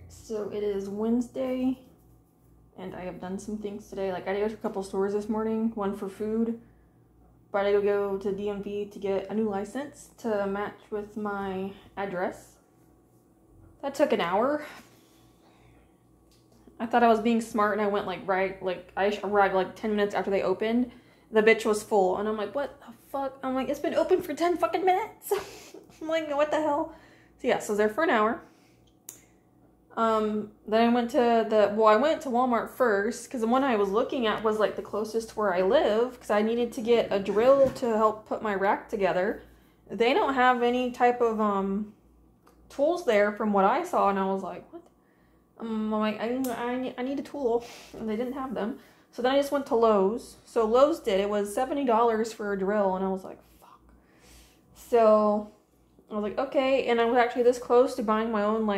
So it is Wednesday, and I have done some things today. Like, I had to go to a couple stores this morning, one for food, but I had to go to DMV to get a new license to match with my address. That took an hour. I thought I was being smart, and I went I arrived 10 minutes after they opened. The bitch was full, and I'm like, what the fuck? I'm like, it's been open for 10 fucking minutes. I'm like, what the hell? So yeah, so I was there for an hour. Then I went to I went to Walmart first, because the one I was looking at was like the closest to where I live, because I needed to get a drill to help put my rack together. They don't have any type of tools there from what I saw, and I was like, what? I'm like, I need a tool, and they didn't have them. So then I just went to Lowe's. So Lowe's did. It was $70 for a drill, and I was like, fuck. So I was like, okay, and I was actually this close to buying my own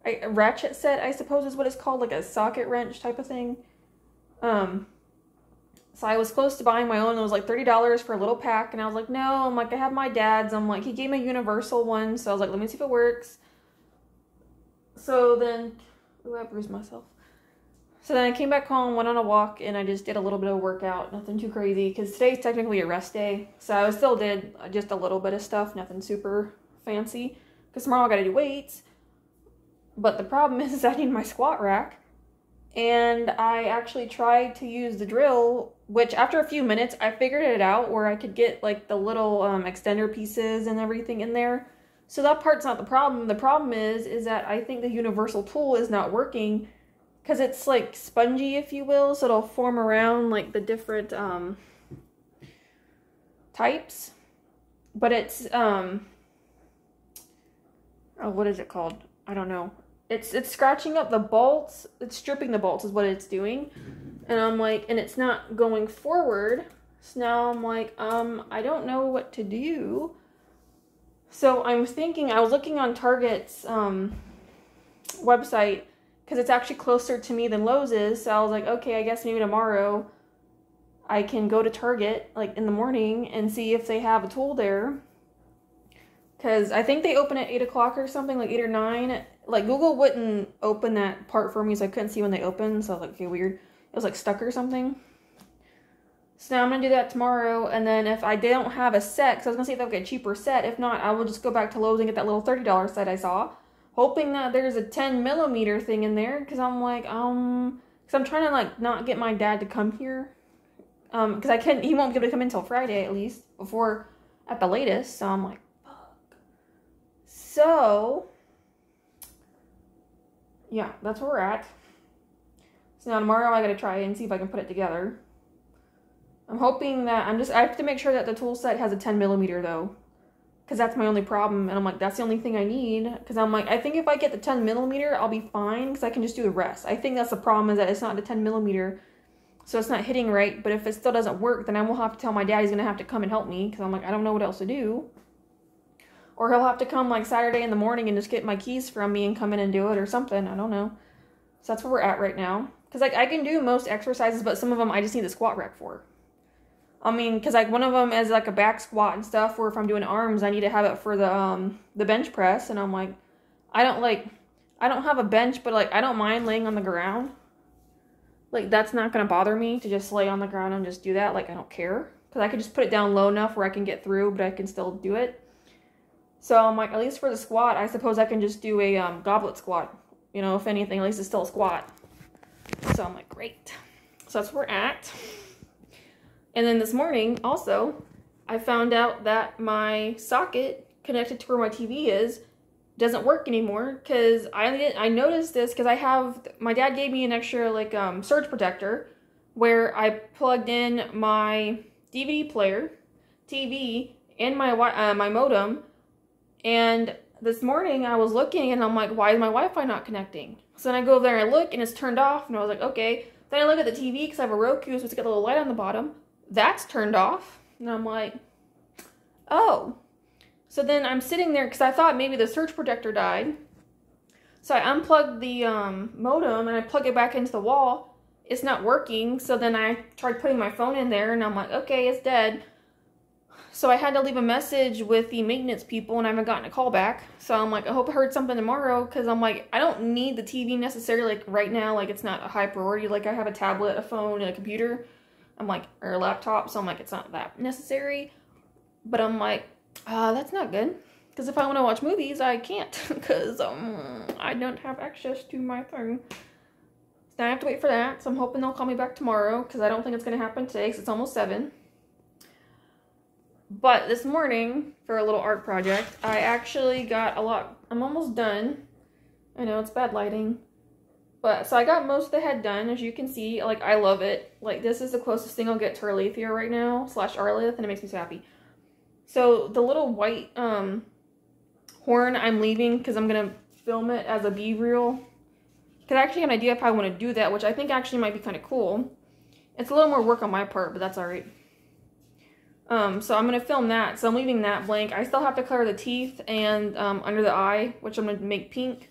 a ratchet set, I suppose is what it's called, like a socket wrench type of thing. So I was close to buying my own, and it was like $30 for a little pack, and I was like, no, I'm like, I have my dad's. I'm like, he gave me a universal one, so I was like, let me see if it works. So then, I bruised myself. So then I came back home, went on a walk, and I just did a little bit of workout, nothing too crazy, because today's technically a rest day, so I still did just a little bit of stuff, nothing super fancy, because tomorrow I gotta do weights. But the problem is I need my squat rack, and I actually tried to use the drill, which after a few minutes, I figured it out where I could get like the little extender pieces and everything in there. So that part's not the problem. The problem is that I think the universal tool is not working, because it's like spongy, if you will, so it'll form around like the different types. But it's, oh, what is it called? I don't know. It's scratching up the bolts. It's stripping the bolts is what it's doing. And I'm like, and it's not going forward. So now I'm like, I don't know what to do. So I'm thinking, I was looking on Target's website, because it's actually closer to me than Lowe's is. So I was like, okay, I guess maybe tomorrow I can go to Target, like in the morning, and see if they have a tool there. Because I think they open at 8 o'clock or something, like 8 or 9. Like, Google wouldn't open that part for me, so I couldn't see when they opened. So I was like, okay, weird. It was like stuck or something. So now I'm going to do that tomorrow. And then if I don't have a set, because I was going to see if I could get a cheaper set. If not, I will just go back to Lowe's and get that little $30 set I saw. Hoping that there's a 10 millimeter thing in there. Because I'm like, because I'm trying to like not get my dad to come here. Because he won't be able to come in until Friday at least. Before, at the latest. So I'm like, so, yeah, that's where we're at. So now tomorrow I gotta try and see if I can put it together. I'm hoping that I have to make sure that the tool set has a 10 millimeter though. Because that's my only problem. And I'm like, that's the only thing I need. Because I'm like, I think if I get the 10 millimeter, I'll be fine. Because I can just do the rest. I think that's the problem, is that it's not the 10 millimeter. So it's not hitting right. But if it still doesn't work, then I will have to tell my dad he's gonna have to come and help me. Because I'm like, I don't know what else to do. Or he'll have to come like Saturday in the morning and just get my keys from me and come in and do it or something. I don't know. So that's where we're at right now. Because like I can do most exercises, but some of them I just need the squat rack for. I mean, because like one of them is like a back squat and stuff, where if I'm doing arms, I need to have it for the bench press. And I'm like, I don't have a bench, but like I don't mind laying on the ground. Like that's not going to bother me to just lay on the ground and just do that. Like I don't care. Because I can just put it down low enough where I can get through, but I can still do it. So I'm like, at least for the squat, I suppose I can just do a goblet squat. You know, if anything, at least it's still a squat. So I'm like, great. So that's where we're at. And then this morning, also, I found out that my socket connected to where my TV is doesn't work anymore. Because I noticed this because my dad gave me an extra like surge protector where I plugged in my DVD player, TV, and my modem. And this morning I was looking and I'm like, why is my Wi-Fi not connecting? So then I go over there and I look and it's turned off, and I was like, okay. Then I look at the TV because I have a Roku, so it's got a little light on the bottom. That's turned off. And I'm like, oh. So then I'm sitting there because I thought maybe the surge protector died. So I unplugged the modem and I plug it back into the wall. It's not working. So then I tried putting my phone in there and I'm like, okay, it's dead. So I had to leave a message with the maintenance people and I haven't gotten a call back. So I'm like, I hope I heard something tomorrow, because I'm like, I don't need the TV necessarily, like right now, like it's not a high priority. Like I have a tablet, a phone, and a computer. I'm like, or a laptop, so I'm like, it's not that necessary. But I'm like, that's not good. Because if I want to watch movies, I can't, because I don't have access to my phone. So I have to wait for that. So I'm hoping they'll call me back tomorrow, because I don't think it's going to happen today, because it's almost 7. But this morning, for a little art project, I actually got a lot. I'm almost done. I know it's bad lighting. But, so I got most of the head done, as you can see. Like, I love it. Like, this is the closest thing I'll get to Arlethea right now, / Arleth, and it makes me so happy. So, the little white horn I'm leaving, because I'm going to film it as a B-reel. Because I actually have an idea of how I want to do that, which I think actually might be kind of cool. It's a little more work on my part, but that's alright. So I'm going to film that, so I'm leaving that blank. I still have to color the teeth and under the eye, which I'm going to make pink,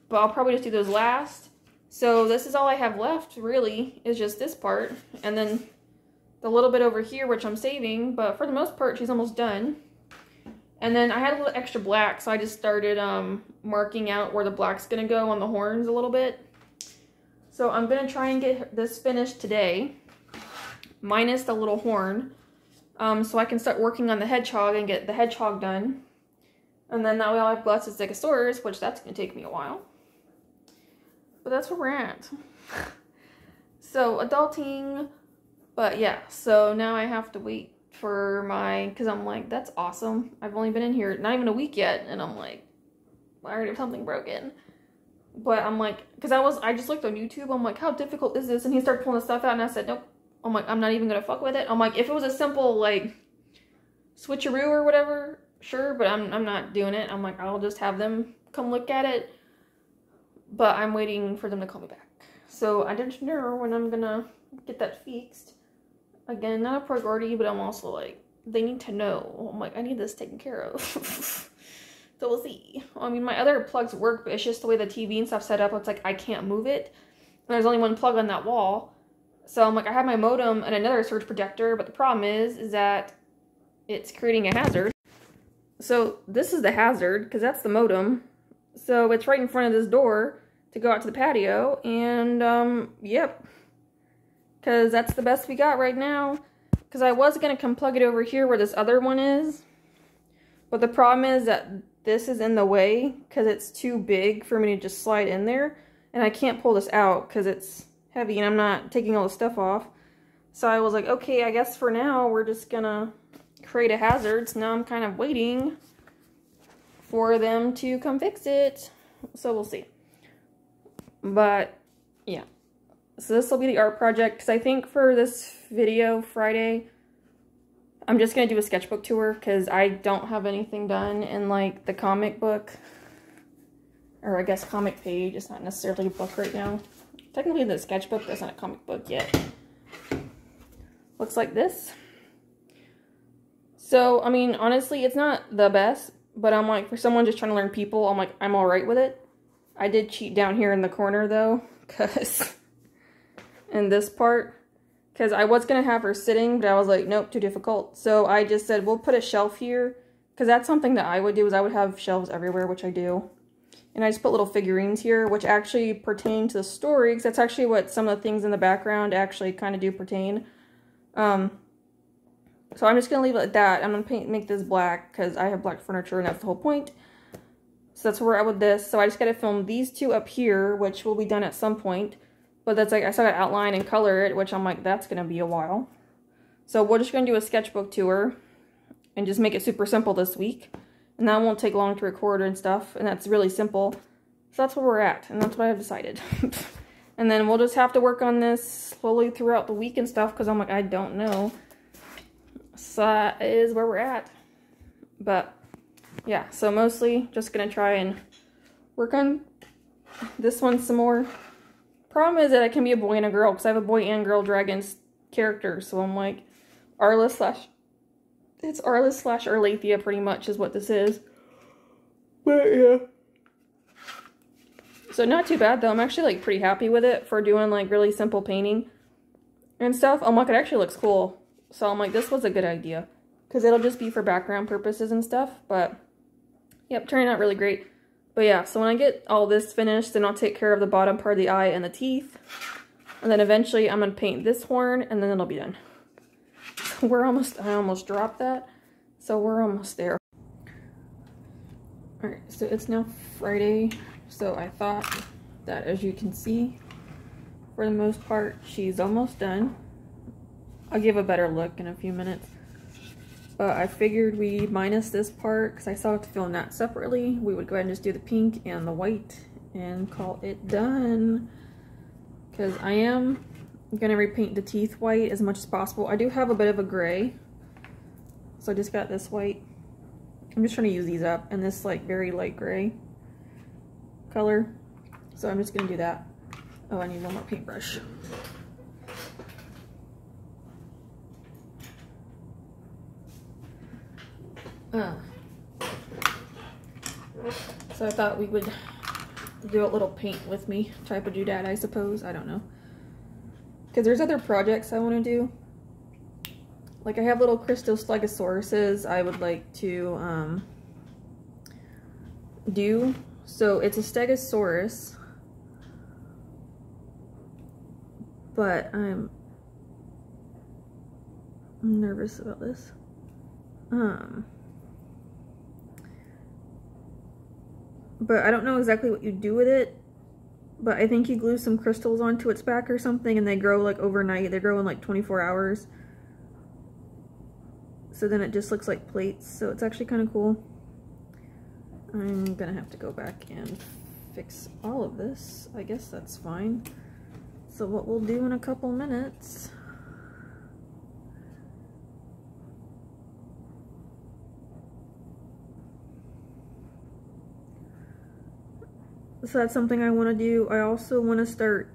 but I'll probably just do those last. So this is all I have left, really, is just this part, and then the little bit over here, which I'm saving, but for the most part, she's almost done. And then I had a little extra black, so I just started marking out where the black's going to go on the horns a little bit. So I'm going to try and get this finished today, minus the little horn. So I can start working on the hedgehog and get the hedgehog done. And then that way I'll have Blessed Stegosaurus, which that's going to take me a while. But that's where we're at. So, adulting. But yeah, so now I have to wait for my, because I'm like, that's awesome. I've only been in here not even a week yet. And I'm like, I already have something broken. But I'm like, because I just looked on YouTube. I'm like, how difficult is this? And he started pulling the stuff out and I said, nope. I'm like, I'm not even gonna fuck with it. I'm like, if it was a simple, like, switcheroo or whatever, sure, but I'm not doing it. I'm like, I'll just have them come look at it. But I'm waiting for them to call me back. So I don't know when I'm gonna get that fixed. Again, not a priority, but I'm also like, they need to know. I'm like, I need this taken care of. So we'll see. I mean, my other plugs work, but it's just the way the TV and stuff set up. It's like, I can't move it. And there's only one plug on that wall. So I'm like, I have my modem and another surge projector, but the problem is that it's creating a hazard. So this is the hazard, because that's the modem. So it's right in front of this door to go out to the patio, and yep. Because that's the best we got right now. Because I was going to come plug it over here where this other one is. But the problem is that this is in the way, because it's too big for me to just slide in there. And I can't pull this out, because it's heavy and I'm not taking all the stuff off. So I was like, okay, I guess for now we're just gonna create a hazard. So now I'm kind of waiting for them to come fix it. So we'll see. But yeah. So this will be the art project, because I think for this video Friday, I'm just gonna do a sketchbook tour, because I don't have anything done in like the comic book, or I guess comic page. It's not necessarily a book right now. Technically the sketchbook, but it's not a comic book yet. Looks like this. So, I mean, honestly, it's not the best, but I'm like, for someone just trying to learn people, I'm like, I'm alright with it. I did cheat down here in the corner though, because in this part, because I was going to have her sitting, but I was like, nope, too difficult. So I just said, we'll put a shelf here, because that's something that I would do, is I would have shelves everywhere, which I do. And I just put little figurines here, which actually pertain to the story, because that's actually what some of the things in the background actually kind of do pertain. So I'm just going to leave it at that. I'm going to make this black, because I have black furniture, and that's the whole point. So that's where we're at with this. So I just got to film these two up here, which will be done at some point. But that's like, I still got to outline and color it, which I'm like, that's going to be a while. So we're just going to do a sketchbook tour, and just make it super simple this week. And that won't take long to record and stuff, and that's really simple. So that's where we're at, and that's what I've decided. And then we'll just have to work on this slowly throughout the week and stuff, because I'm like, I don't know. So that is where we're at. But, yeah, so mostly just going to try and work on this one some more. Problem is that it can be a boy and a girl, because I have a boy and girl dragons character, so I'm like, it's Arliss / Arlethea pretty much is what this is. But yeah. So not too bad though. I'm actually like pretty happy with it for doing like really simple painting and stuff. I'm like, it actually looks cool. So I'm like, this was a good idea. because it'll just be for background purposes and stuff. But yep, turning out really great. But yeah, so when I get all this finished, then I'll take care of the bottom part of the eye and the teeth. And then eventually I'm going to paint this horn, and then it'll be done. So I almost dropped that. So we're almost there. Alright, so it's now Friday. So I thought that, as you can see, for the most part, she's almost done. I'll give a better look in a few minutes. But I figured we minus this part, because I still have to film that separately. We would go ahead and just do the pink and the white and call it done. Because I am going to repaint the teeth white as much as possible. I do have a bit of a gray. So I just got this white. I'm just trying to use these up. And this like very light gray color. So I'm just going to do that. Oh, I need one more paintbrush. So I thought we would do a little paint with me type of doodad, I suppose. I don't know. Because there's other projects I want to do. Like I have little crystal stegosauruses I would like to do. So it's a stegosaurus. But I'm nervous about this. But I don't know exactly what you do with it. But I think you glue some crystals onto its back or something, and they grow like overnight. They grow in like 24 hours. So then it just looks like plates. So it's actually kind of cool. I'm gonna have to go back and fix all of this. I guess that's fine. So what we'll do in a couple minutes so that's something I want to do. I also want to start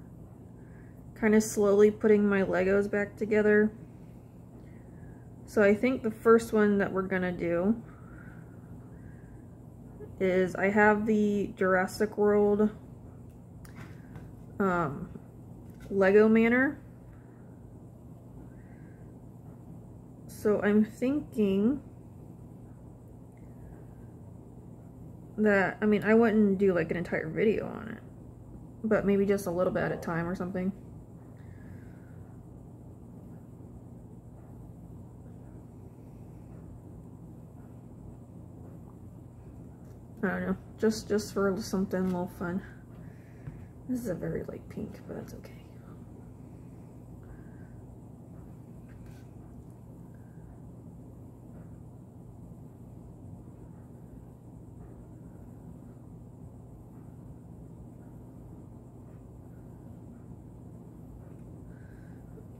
kind of slowly putting my Legos back together. So I think the first one that we're gonna do is I have the Jurassic World Lego Manor. So I'm thinking that, I mean, I wouldn't do like an entire video on it, but maybe just a little bit at a time or something. I don't know, just for something a little fun. This is a very light pink, but that's okay.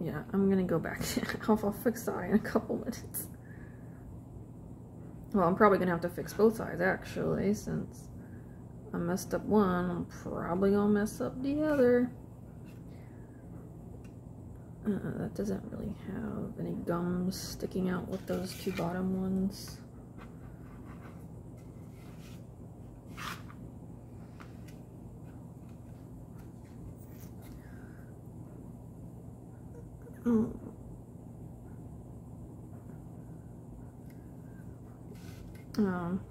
Yeah, I'm gonna go back. I'll fix the eye in a couple minutes. Well, I'm probably gonna have to fix both eyes actually, since I messed up one. I'm probably gonna mess up the other. That doesn't really have any gums sticking out with those two bottom ones.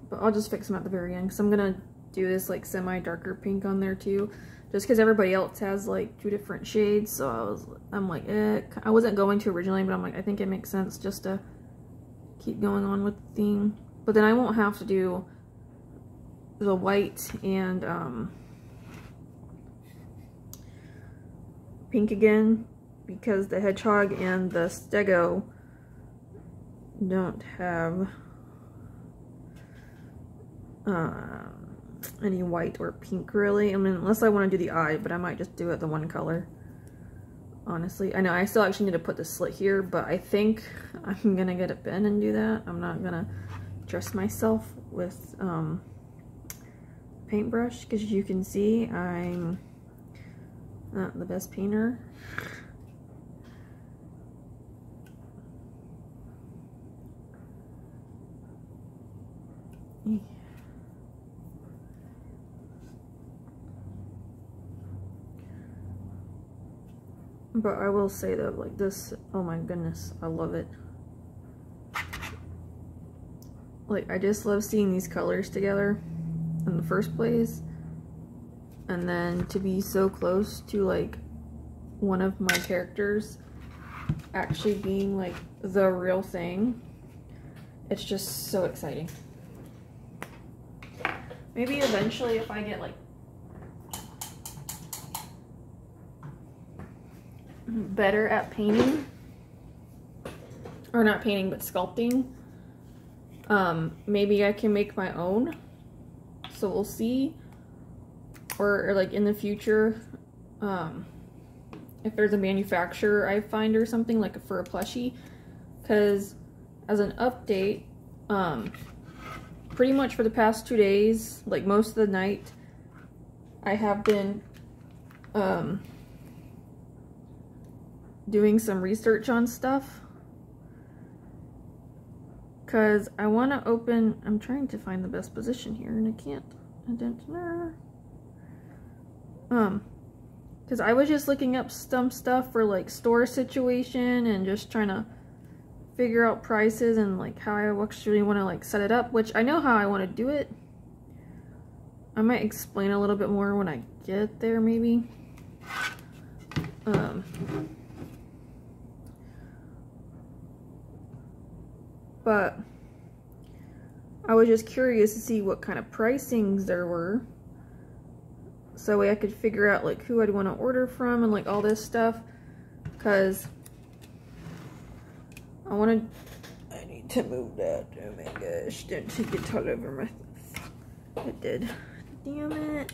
But I'll just fix them at the very end, because I'm gonna do this like semi darker pink on there too, just because everybody else has like 2 different shades. So I'm like, I wasn't going to originally, but I'm like, I think it makes sense just to keep going on with the theme. But then I won't have to do the white and pink again, because the hedgehog and the stego don't have any white or pink really. I mean, unless I want to do the eye, but I might just do it the one color. Honestly, I know I still actually need to put the slit here, but I think I'm gonna get a pen and do that. I'm not gonna trust myself with paintbrush, because you can see I'm not the best painter. But I will say though, like this, oh my goodness, I love it. Like, I just love seeing these colors together in the first place. And then to be so close to like one of my characters actually being like the real thing. It's just so exciting. Maybe eventually if I get like better at painting, or not painting but sculpting, maybe I can make my own. So we'll see. Or like in the future, if there's a manufacturer I find or something, like for a plushie. Because as an update, pretty much for the past 2 days, like most of the night, I have been doing some research on stuff. Because I want to open, I'm trying to find the best position here and I can't. I don't know. Because I was just looking up some stuff for like store situation and just trying to figure out prices and like how I actually want to like set it up, which I know how I want to do it. I might explain a little bit more when I get there maybe. But I was just curious to see what kind of pricings there were, so I could figure out like who I'd want to order from and like all this stuff, because I need to move that. Oh my gosh, don't take it all over my, it did, damn it.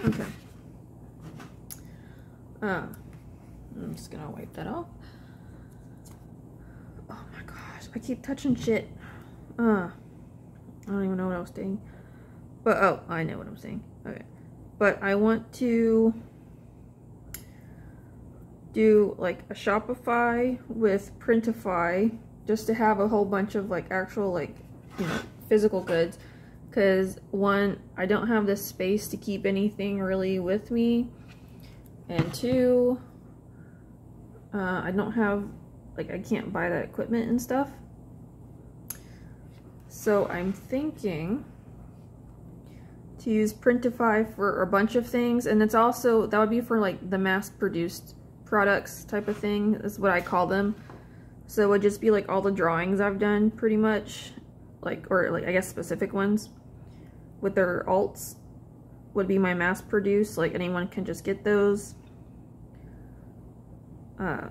Okay, I'm just gonna wipe that off. Oh my gosh, I keep touching shit. I don't even know what I was saying, but oh, I know what I'm saying. Okay, but I want to do like a Shopify with Printify, just to have a whole bunch of like actual like, you know, physical goods. Because one, I don't have the space to keep anything really with me, and two, I don't have, like, I can't buy that equipment and stuff. So I'm thinking to use Printify for a bunch of things, and it's also, that would be for like the mass-produced products type of thing, is what I call them. So it would just be like all the drawings I've done pretty much, like, or like I guess specific ones with their alts would be my mass-produced, like anyone can just get those.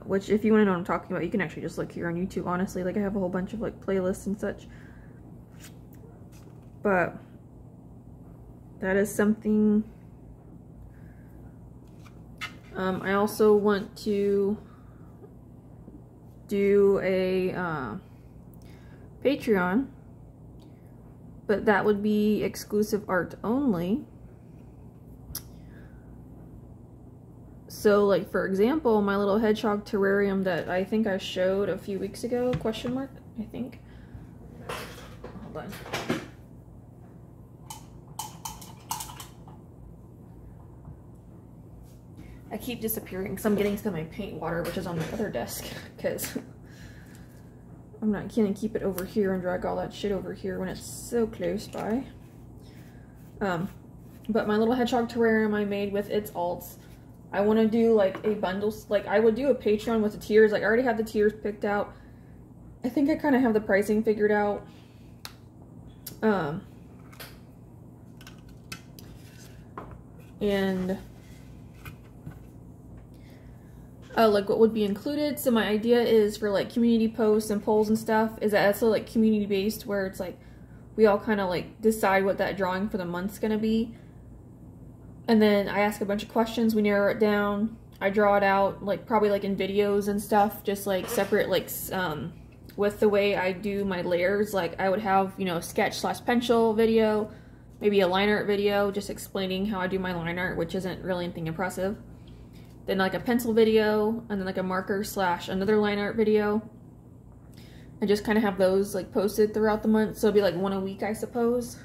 Which if you want to know what I'm talking about, you can actually just look here on YouTube, honestly. Like I have a whole bunch of like playlists and such. But that is something. I also want to do a Patreon, but that would be exclusive art only. So like for example, my little hedgehog terrarium that I think I showed a few weeks ago, question mark, I think. Hold on. I keep disappearing because I'm getting to my paint water, which is on the other desk, because I'm not gonna keep it over here and drag all that shit over here when it's so close by. But my little hedgehog terrarium I made with its alts, I want to do like a bundle, like I would do a Patreon with the tiers. Like I already have the tiers picked out. I think I kind of have the pricing figured out. And like what would be included. So my idea is for like community posts and polls and stuff is that it's like community based, where it's like we all kind of like decide what that drawing for the month's gonna be. And then I ask a bunch of questions, we narrow it down, I draw it out, like probably like in videos and stuff, just like separate, like with the way I do my layers. Like I would have, you know, a sketch/pencil video, maybe a line art video, just explaining how I do my line art, which isn't really anything impressive. Then like a pencil video, and then like a marker/another line art video. I just kind of have those like posted throughout the month, so it'll be like one a week, I suppose.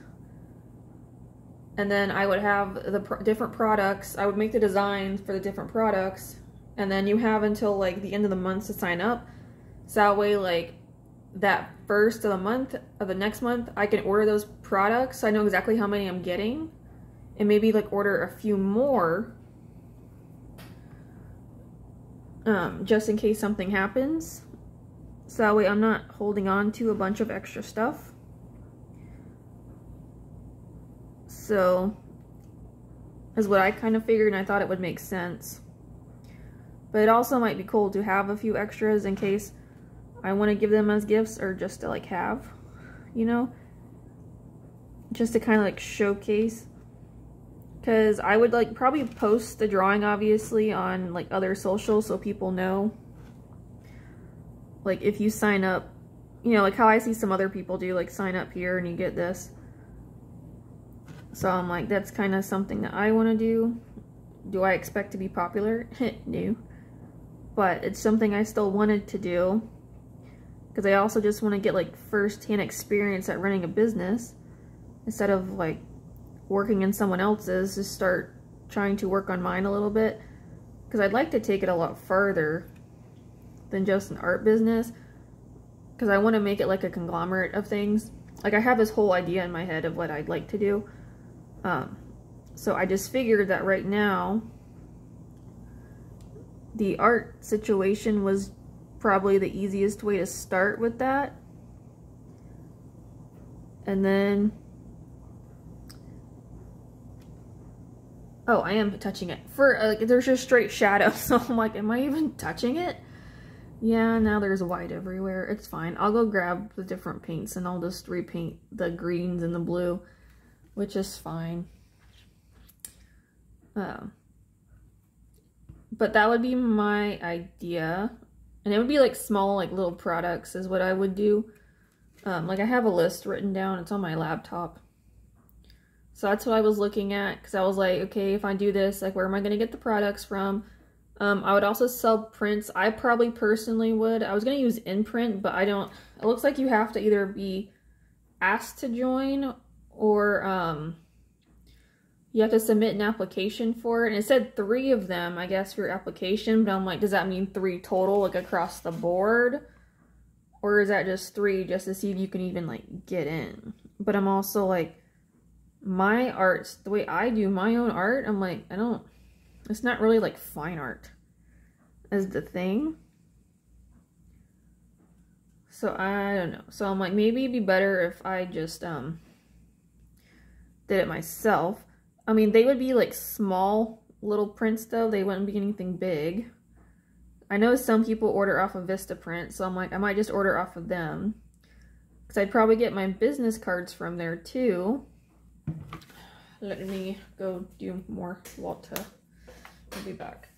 And then I would have the different products. I would make the designs for the different products. And then you have until like the end of the month to sign up. So that way like that first of the month, of the next month, I can order those products so I know exactly how many I'm getting, and maybe like order a few more just in case something happens, so that way I'm not holding on to a bunch of extra stuff. So is what I kind of figured, and I thought it would make sense. But it also might be cool to have a few extras in case I want to give them as gifts, or just to like have, you know, just to kind of like showcase. Because I would like probably post the drawing obviously on like other socials so people know. Like if you sign up, you know, like how I see some other people do, like sign up here and you get this. So I'm like, that's kind of something that I want to do. Do I expect to be popular? No. But it's something I still wanted to do. Because I also just want to get like first-hand experience at running a business. Instead of like working in someone else's, just start trying to work on mine a little bit. Because I'd like to take it a lot further than just an art business. Because I want to make it like a conglomerate of things. Like I have this whole idea in my head of what I'd like to do. So I just figured that right now, the art situation was probably the easiest way to start with that. And then, oh, I am touching it. For like, there's just straight shadow, so I'm like, am I even touching it? Yeah, now there's white everywhere. It's fine. I'll go grab the different paints and I'll just repaint the greens and the blue, which is fine. But that would be my idea. And it would be like small, like little products is what I would do. Like I have a list written down. It's on my laptop. So that's what I was looking at. Because I was like, okay, if I do this, like where am I going to get the products from? I would also sell prints. I probably personally would. I was going to use Imprint, but I don't. It looks like you have to either be asked to join or you have to submit an application for it. And it said 3 of them, I guess, for your application. But I'm like, does that mean 3 total, like across the board? Or is that just 3 just to see if you can even like get in? But I'm also like, my art, the way I do my own art, I'm like, it's not really like fine art as the thing. So I don't know. So I'm like, maybe it'd be better if I just did it myself. I mean, they would be like small little prints though. They wouldn't be anything big. I know some people order off of Vistaprint, so I'm like, I might just order off of them. Because I'd probably get my business cards from there too. Let me go do more water. I'll be back.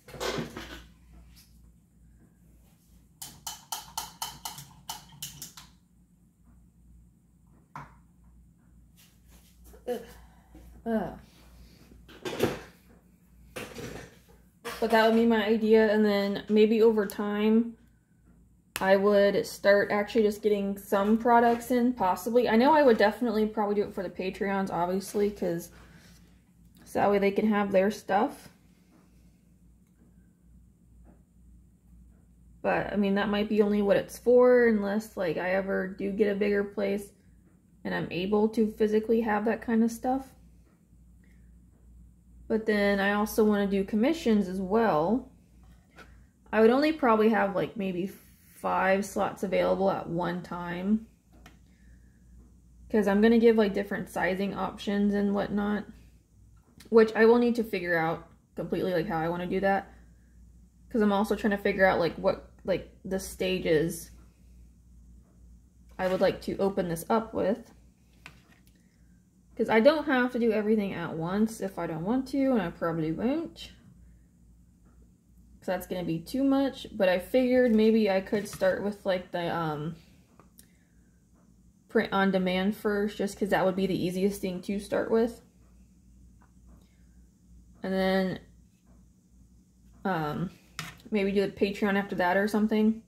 But that would be my idea, and then maybe over time I would start actually just getting some products in, possibly. I know I would definitely probably do it for the Patreons, obviously, because so that way they can have their stuff. But, I mean, that might be only what it's for, unless, like, I ever do get a bigger place and I'm able to physically have that kind of stuff. But then I also want to do commissions as well. I would only probably have, like, maybe 5 slots available at one time. Because I'm going to give, like, different sizing options and whatnot. Which I will need to figure out completely, like, how I want to do that. Because I'm also trying to figure out, like, what, like, the stages I would like to open this up with. Because I don't have to do everything at once if I don't want to, and I probably won't. Because that's going to be too much. But I figured maybe I could start with, like, the print on demand first, just because that would be the easiest thing to start with. And then maybe do the Patreon after that or something.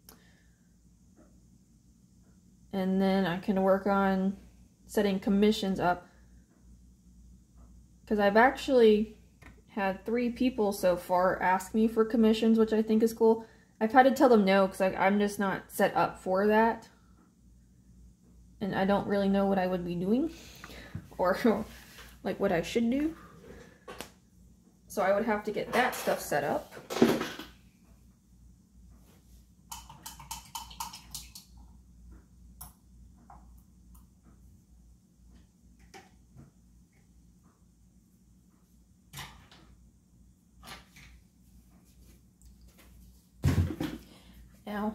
And then I can work on setting commissions up. Because I've actually had 3 people so far ask me for commissions, which I think is cool. I've had to tell them no because I'm just not set up for that. and I don't really know what I would be doing or like what I should do. So I would have to get that stuff set up. Now,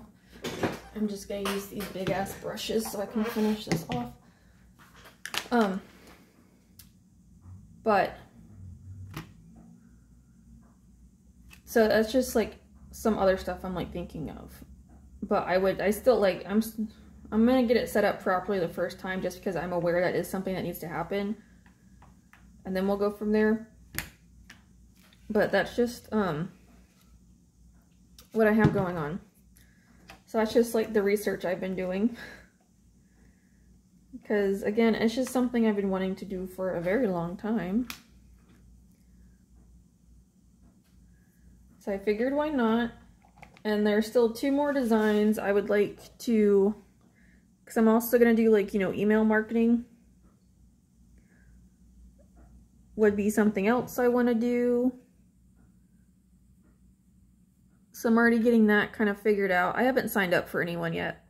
I'm just gonna use these big ass brushes so I can finish this off. But so that's just like some other stuff I'm like thinking of. But I still like, I'm gonna get it set up properly the first time just because I'm aware that is something that needs to happen. And then we'll go from there. But that's just what I have going on. So that's just like the research I've been doing. Because again, it's just something I've been wanting to do for a very long time. So I figured why not. And there's still 2 more designs I would like to, because I'm also going to do like, you know, email marketing. Would be something else I want to do. So I'm already getting that kind of figured out. I haven't signed up for anyone yet.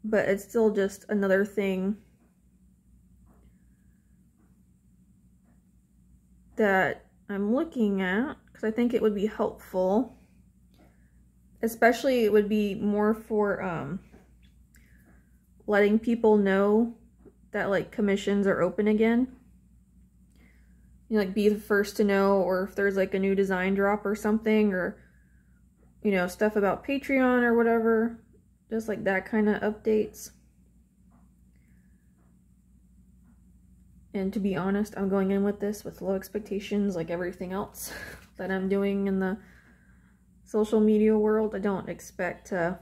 But it's still just another thing that I'm looking at because I think it would be helpful. Especially it would be more for letting people know that like commissions are open again. You know, like be the first to know, or if there's like a new design drop or something, or you know, stuff about Patreon or whatever. Just like that kind of updates. And to be honest, I'm going in with this with low expectations like everything else that I'm doing in the social media world. I don't expect to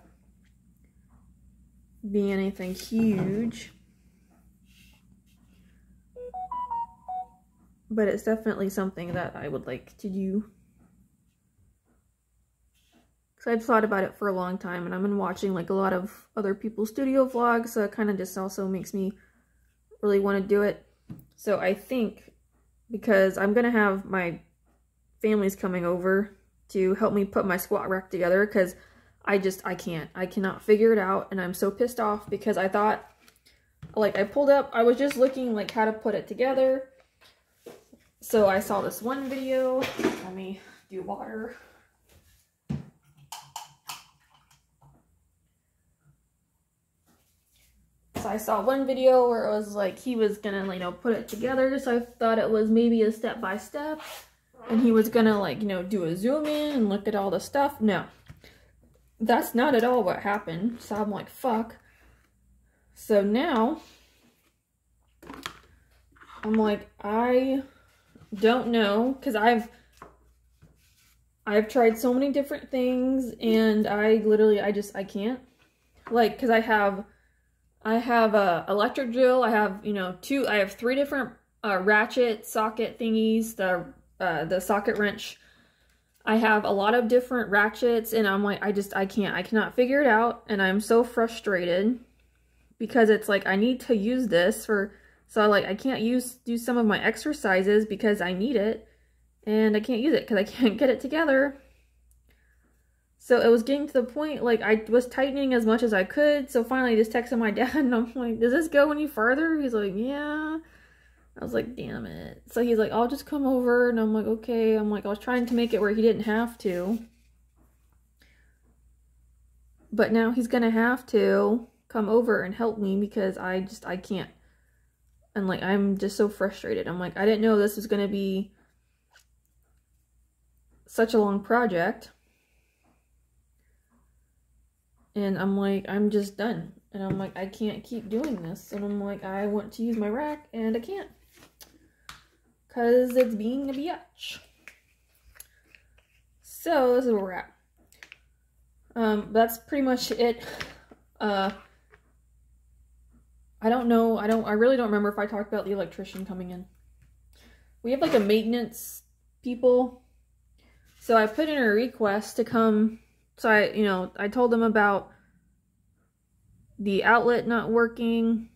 be anything huge. But it's definitely something that I would like to do. Because I've thought about it for a long time, and I've been watching like a lot of other people's studio vlogs, so it kind of just also makes me really want to do it. So I think, because I'm going to have my family's coming over to help me put my squat rack together, because I cannot figure it out, and I'm so pissed off because I thought, like, I was just looking like how to put it together. So I saw this one video. Let me do water. So I saw one video where it was like he was gonna, you know, put it together. So I thought it was maybe a step by step, and he was gonna, like, you know, do a zoom in and look at all the stuff. No, that's not at all what happened. So I'm like, fuck. So now I'm like, I don't know, because I've tried so many different things, and I can't, like, because I have a electric drill, I have, you know, I have 3 different ratchet socket thingies, the socket wrench. I have a lot of different ratchets, and I'm like, I cannot figure it out, and I'm so frustrated because it's like I need to use this for. So like I can't do some of my exercises because I need it, and I can't use it because I can't get it together. So it was getting to the point, like I was tightening as much as I could. So finally I just texted my dad, and I'm like, does this go any farther? He's like, yeah. I was like, damn it. So he's like, I'll just come over, and I'm like, okay. I'm like, I was trying to make it where he didn't have to. But now he's gonna have to come over and help me because I can't. And like, I'm just so frustrated. I'm like, I didn't know this was going to be such a long project. And I'm like, I'm just done. And I'm like, I can't keep doing this. And I'm like, I want to use my rack, and I can't. Because it's being a biatch. So, this is where we're at. That's pretty much it. I don't know, I really don't remember if I talked about the electrician coming in. We have like a maintenance people. So I put in a request to come. So I told them about the outlet not working.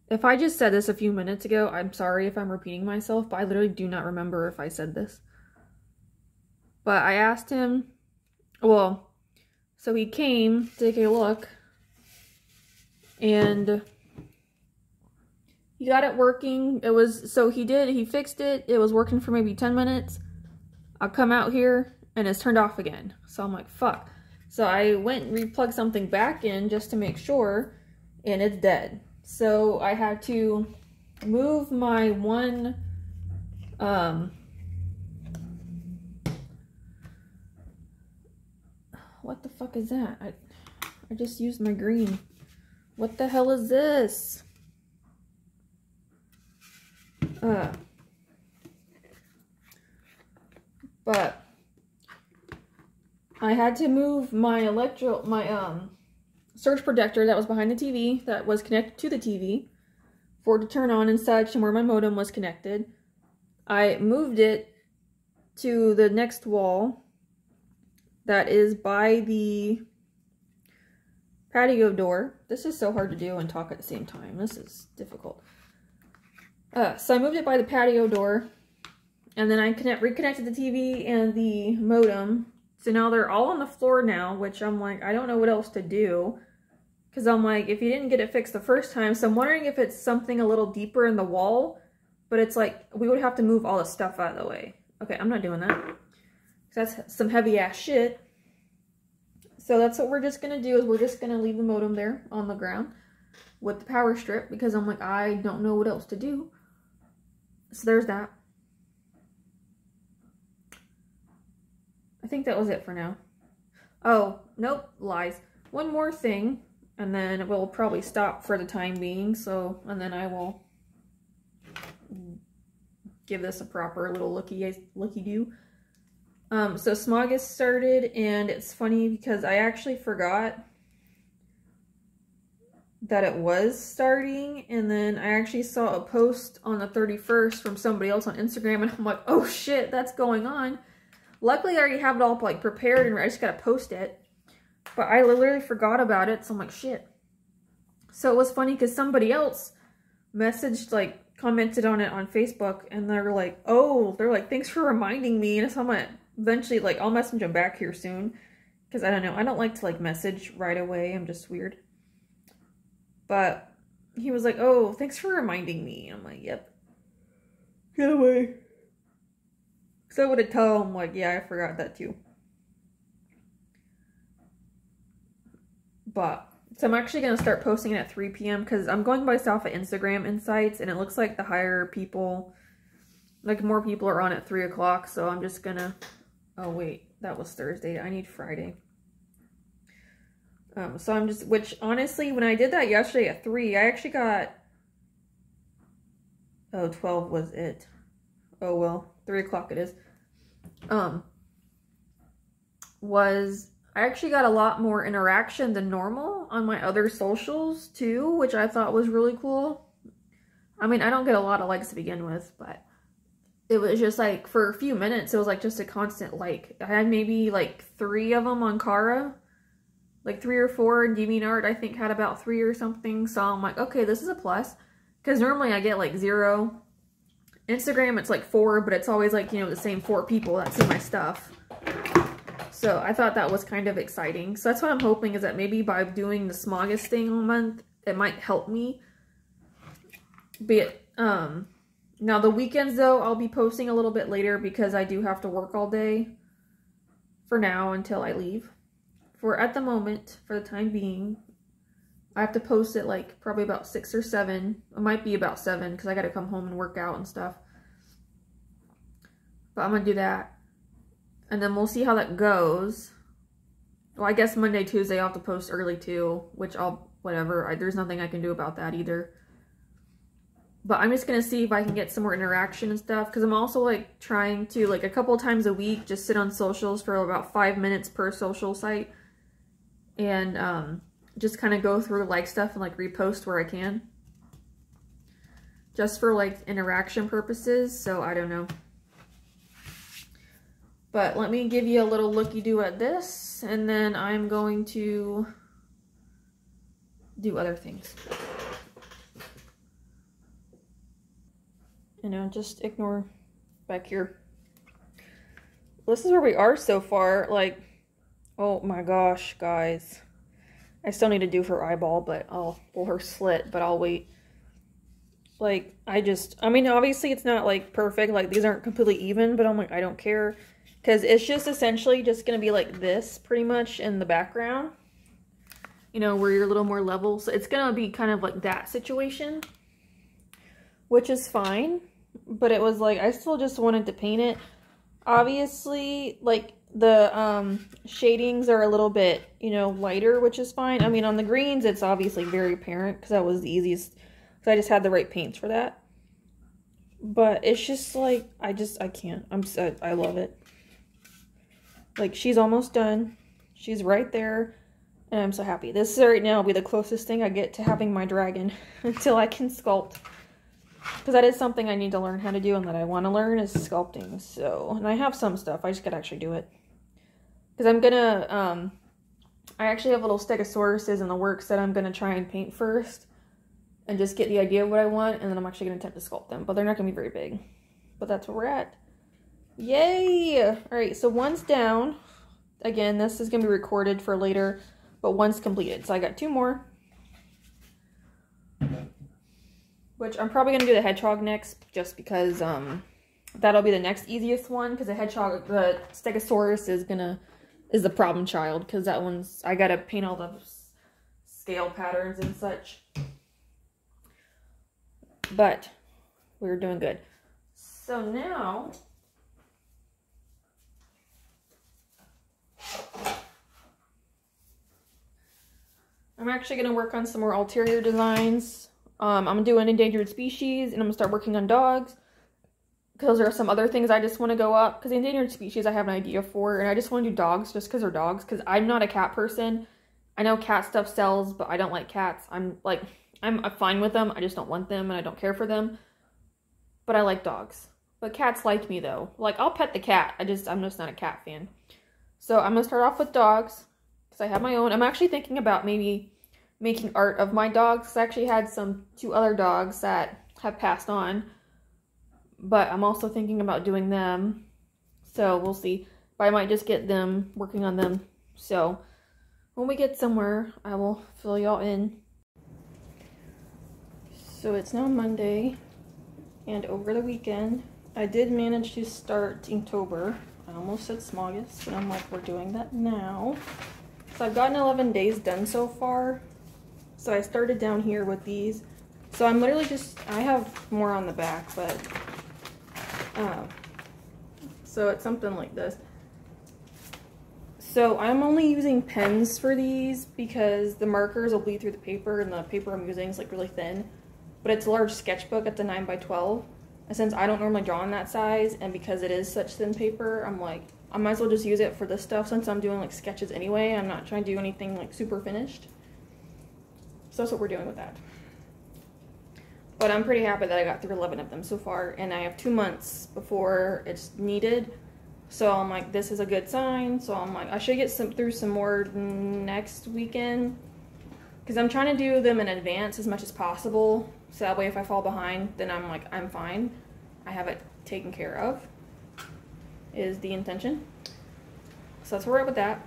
If I just said this a few minutes ago, I'm sorry if I'm repeating myself, but I literally do not remember if I said this. But I asked him, well, so he came to take a look, and he got it working. It was, so he fixed it. It was working for maybe 10 minutes. I'll come out here and it's turned off again. So I'm like, fuck. So I went and replugged something back in just to make sure, and it's dead. So I had to move my one, what the fuck is that? I just used my green. What the hell is this? But I had to move my surge protector that was behind the TV, that was connected to the TV, for it to turn on and such, and where my modem was connected. I moved it to the next wall that is by the patio door. This is so hard to do and talk at the same time. This is difficult. So I moved it by the patio door, and then I reconnected the TV and the modem. So now they're all on the floor now, which I'm like, I don't know what else to do. Because I'm like, if you didn't get it fixed the first time, so I'm wondering if it's something a little deeper in the wall. But it's like, we would have to move all the stuff out of the way. Okay, I'm not doing that. That's some heavy ass shit. So that's what we're just going to do, is we're just going to leave the modem there on the ground with the power strip. Because I'm like, I don't know what else to do. So there's that. I think that was it for now. Oh, nope, lies. One more thing, and then we'll probably stop for the time being. So, and then I will give this a proper little looky-do. So Smogus started, and it's funny because I actually forgot that it was starting, and then I actually saw a post on the 31st from somebody else on Instagram, and I'm like, oh shit, that's going on. Luckily, I already have it all like prepared, and I just gotta post it. But I literally forgot about it, so I'm like, shit. So it was funny because somebody else messaged, like, commented on it on Facebook, and they're like, oh, they're like, thanks for reminding me. And so I'm gonna eventually, like, I'll message them back here soon. Because I don't know, I don't like to, like, message right away. I'm just weird. But he was like, oh, thanks for reminding me. And I'm like, yep. Get away. So I would have told him, like, yeah, I forgot that too. But, so I'm actually going to start posting it at 3 p.m. because I'm going by Alpha Instagram Insights, and it looks like the higher people, like more people are on at 3 o'clock. So I'm just going to, oh wait, that was Thursday. I need Friday. So I'm just, which honestly, when I did that yesterday at 3, I actually got, oh, 12 was it. Oh, well, 3 o'clock it is. I actually got a lot more interaction than normal on my other socials too, which I thought was really cool. I mean, I don't get a lot of likes to begin with, but it was just like, for a few minutes, it was like just a constant like. I had maybe like 3 of them on Kara. Like 3 or 4, and DeviantArt I think had about 3 or something. So I'm like, okay, this is a plus. Because normally I get like 0. Instagram it's like 4, but it's always like, you know, the same 4 people that see my stuff. So I thought that was kind of exciting. So that's what I'm hoping, is that maybe by doing the Smogus thing all month, it might help me. But now the weekends though, I'll be posting a little bit later because I do have to work all day for now until I leave. For at the moment, for the time being, I have to post it like probably about 6 or 7. It might be about 7 because I got to come home and work out and stuff. But I'm going to do that. And then we'll see how that goes. Well, I guess Monday, Tuesday I'll have to post early too, which I'll, whatever. There's nothing I can do about that either. But I'm just going to see if I can get some more interaction and stuff. Because I'm also like trying to, like a couple times a week, just sit on socials for about 5 minutes per social site. And just kind of go through, like, stuff and like repost where I can. Just for like interaction purposes. So I don't know. But let me give you a little looky-do at this. And then I'm going to do other things. You know, just ignore back here. This is where we are so far. Like, oh my gosh, guys. I still need to do her eyeball, but I'll pull her slit, but I'll wait. Like, I mean, obviously it's not like perfect. Like, these aren't completely even, but I'm like, I don't care. Because it's just essentially just going to be like this pretty much in the background. You know, where you're a little more level. So it's going to be kind of like that situation. Which is fine. But it was like, I still just wanted to paint it. Obviously, like, the shadings are a little bit, you know, lighter, which is fine. I mean, on the greens, it's obviously very apparent because that was the easiest. Because I just had the right paints for that. But it's just like, I can't. I love it. Like, she's almost done. She's right there. And I'm so happy. This right now will be the closest thing I get to having my dragon until I can sculpt. Because that is something I need to learn how to do and that I want to learn is sculpting. So, and I have some stuff. I just got to actually do it. Because I'm going to, I actually have little Stegosauruses in the works that I'm going to try and paint first. And just get the idea of what I want. And then I'm actually going to attempt to sculpt them. But they're not going to be very big. But that's where we're at. Yay! Alright, so one's down. Again, this is going to be recorded for later. But one's completed. So I got 2 more. Which I'm probably going to do the hedgehog next. Just because that'll be the next easiest one. Because the hedgehog, the Stegosaurus is the problem child. Because that one's, I got to paint all the scale patterns and such. But we're doing good. So now I'm actually going to work on some more ulterior designs. I'm doing endangered species, and I'm going to start working on dogs. Because there are some other things I just want to go up. Because endangered species I have an idea for, and I just want to do dogs just because they're dogs. Because I'm not a cat person. I know cat stuff sells, but I don't like cats. I'm fine with them. I just don't want them, and I don't care for them. But I like dogs. But cats like me, though. Like, I'll pet the cat. I'm just not a cat fan. So I'm going to start off with dogs. Because I have my own. I'm actually thinking about maybe making art of my dogs. I actually had 2 other dogs that have passed on. But I'm also thinking about doing them. So we'll see. But I might just get them, working on them. So when we get somewhere, I will fill y'all in. So it's now Monday. And over the weekend, I did manage to start Inktober. I almost said Smogus, but I'm like, we're doing that now. So I've gotten 11 days done so far. So I started down here with these. So I'm literally just, I have more on the back, but, so it's something like this. So I'm only using pens for these because the markers will bleed through the paper, and the paper I'm using is like really thin. But it's a large sketchbook at the 9x12. And since I don't normally draw in that size, and because it is such thin paper, I'm like, I might as well just use it for this stuff since I'm doing like sketches anyway. I'm not trying to do anything like super finished. So that's what we're doing with that. But I'm pretty happy that I got through 11 of them so far, and I have 2 months before it's needed. So I'm like, this is a good sign. So I'm like, I should get through some more next weekend. Because I'm trying to do them in advance as much as possible. So that way if I fall behind, then I'm like, I'm fine. I have it taken care of. Is the intention. So that's where we're at with that.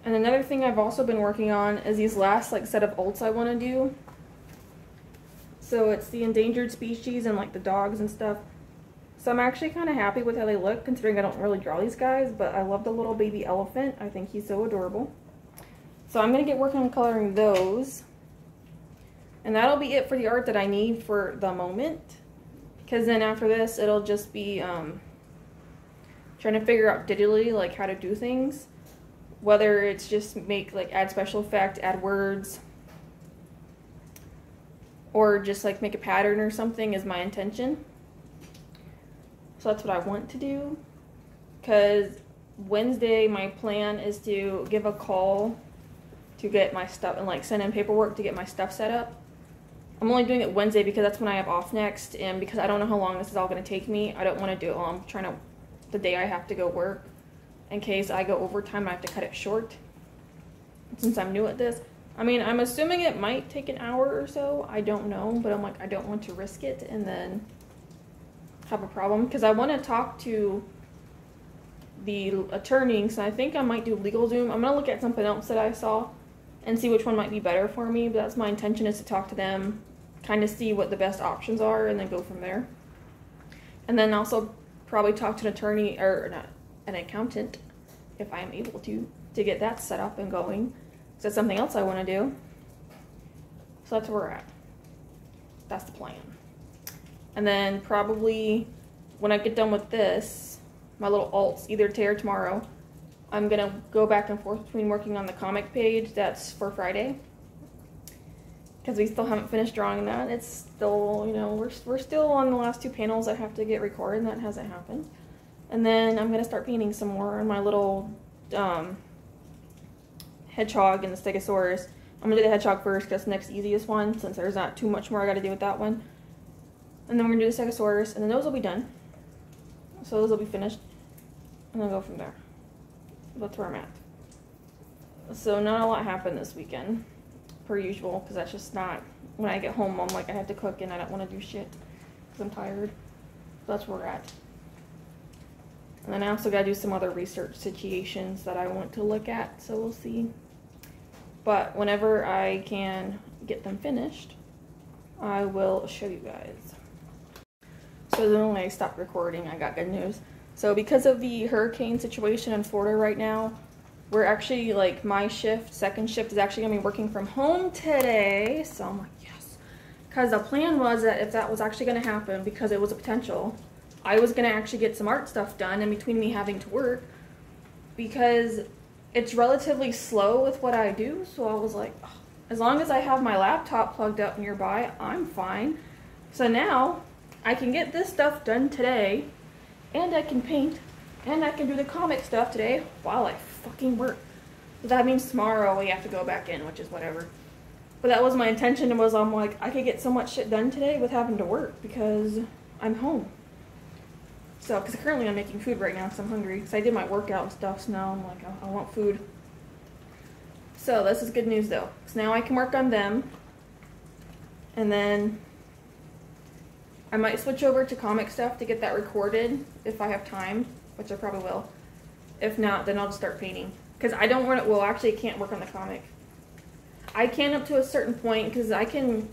And another thing I've also been working on is these last like set of ults I want to do. So it's the endangered species and like the dogs and stuff. So I'm actually kind of happy with how they look, considering I don't really draw these guys, but I love the little baby elephant. I think he's so adorable. So I'm going to get working on coloring those. And that'll be it for the art that I need for the moment. Because then after this, it'll just be trying to figure out digitally like how to do things. Whether it's just add special effect, add words, or just like make a pattern or something is my intention. So that's what I want to do. Because Wednesday my plan is to give a call to get my stuff and like send in paperwork to get my stuff set up. I'm only doing it Wednesday because that's when I have off next, and because I don't know how long this is all going to take me, I don't want to do it while I'm trying to, the day I have to go work, in case I go overtime and I have to cut it short. Since I'm new at this, I mean, I'm assuming it might take an hour or so. I don't know, but I'm like, I don't want to risk it and then have a problem, because I want to talk to the attorneys. So I think I might do LegalZoom. I'm going to look at something else that I saw and see which one might be better for me, but that's my intention, is to talk to them, kind of see what the best options are, and then go from there. And then also probably talk to an attorney, or not, an accountant, if I am able to get that set up and going. So that's something else I want to do. So that's where we're at. That's the plan. And then probably when I get done with this, my little alts, either today or tomorrow, I'm going to go back and forth between working on the comic page that's for Friday. Because we still haven't finished drawing that. It's still, you know, we're still on the last 2 panels I have to get recorded, and that hasn't happened. And then I'm going to start painting some more on my little hedgehog and the Stegosaurus. I'm going to do the hedgehog first because that's the next easiest one, since there's not too much more I got to do with that one. And then we're going to do the Stegosaurus, and then those will be done. So those will be finished. And then go from there. That's where I'm at. So not a lot happened this weekend, per usual, because that's just not, when I get home, I'm like, I have to cook and I don't want to do shit because I'm tired. So that's where we're at. And then I also got to do some other research situations that I want to look at, so we'll see. But whenever I can get them finished, I will show you guys. So then when I stopped recording, I got good news. So because of the hurricane situation in Florida right now, we're actually, like, my shift, second shift, is actually going to be working from home today. So I'm like, yes. Because the plan was that if that was actually going to happen, because it was a potential, I was going to actually get some art stuff done in between me having to work. Because it's relatively slow with what I do. So I was like, oh, as long as I have my laptop plugged up nearby, I'm fine. So now I can get this stuff done today, and I can paint, and I can do the comic stuff today while I fucking work. So that means tomorrow we have to go back in, which is whatever. But that was my intention, was I'm like, I could get so much shit done today with having to work because I'm home. So, because currently I'm making food right now because I'm hungry. Because I did my workout and stuff, so now I'm like, I want food. So this is good news though. So now I can work on them. And then I might switch over to comic stuff to get that recorded if I have time, which I probably will. If not, then I'll just start painting. Because I don't want to, well, actually I can't work on the comic. I can up to a certain point, because I can,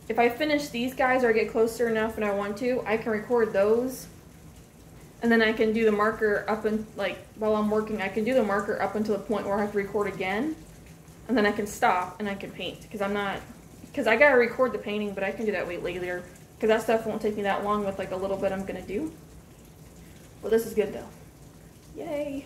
if I finish these guys or I get closer enough and I want to, I can record those. And then I can do the marker up and, like, while I'm working, I can do the marker up until the point where I have to record again. And then I can stop and I can paint. Because I'm not, because I got to record the painting, but I can do that way later. Because that stuff won't take me that long with, like, the little bit I'm going to do. Well, this is good, though. Yay!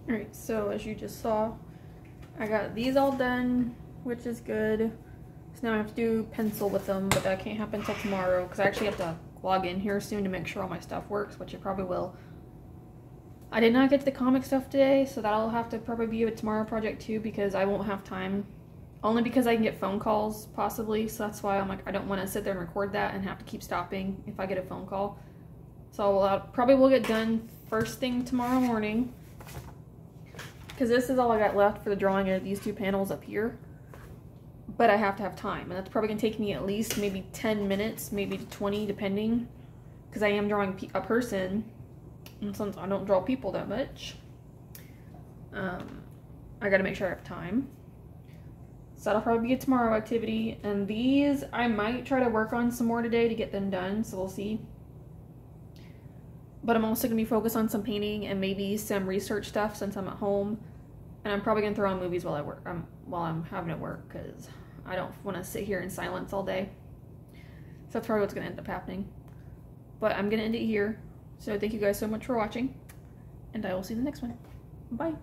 Alright, so as you just saw, I got these all done, which is good. So now I have to do pencil with them, but that can't happen until tomorrow because I actually have to log in here soon to make sure all my stuff works, which it probably will. I did not get to the comic stuff today, so that'll have to probably be a tomorrow project too because I won't have time. Only because I can get phone calls, possibly, so that's why I'm like, I don't want to sit there and record that and have to keep stopping if I get a phone call. So probably will get done first thing tomorrow morning. Because this is all I got left for the drawing of these two panels up here. But I have to have time, and that's probably going to take me at least maybe 10 minutes, maybe 20, depending. Because I am drawing a person, and since I don't draw people that much, I got to make sure I have time. So that'll probably be a tomorrow activity. And these, I might try to work on some more today to get them done, so we'll see. But I'm also going to be focused on some painting and maybe some research stuff since I'm at home. And I'm probably going to throw on movies while I work, while I'm having to work, because I don't want to sit here in silence all day. So that's probably what's going to end up happening. But I'm going to end it here. So thank you guys so much for watching, and I will see you in the next one. Bye.